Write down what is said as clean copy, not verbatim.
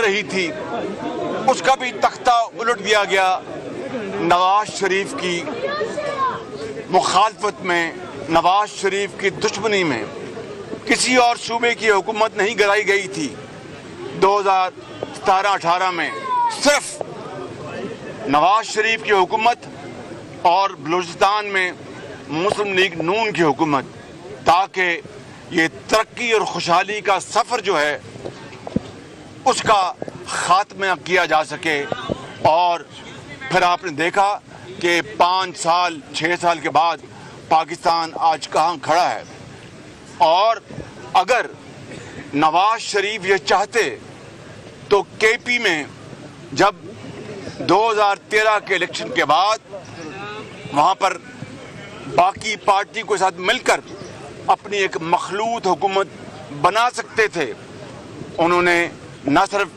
रही थी उसका भी तख्ता उलट दिया गया। नवाज शरीफ की मुखालफत में, नवाज शरीफ की दुश्मनी में किसी और सूबे की हुकूमत नहीं गिराई गई थी। 2017-18 में सिर्फ नवाज शरीफ की हुकूमत और बलूचिस्तान में मुस्लिम लीग नून की हुकूमत, ताकि ये तरक्की और खुशहाली का सफ़र जो है उसका खात्मा किया जा सके। और फिर आपने देखा कि 5 साल 6 साल के बाद पाकिस्तान आज कहाँ खड़ा है। और अगर नवाज शरीफ ये चाहते तो केपी में जब 2013 के इलेक्शन के बाद वहाँ पर बाकी पार्टी के साथ मिलकर अपनी एक मखलूत हुकूमत बना सकते थे। उन्होंने न सिर्फ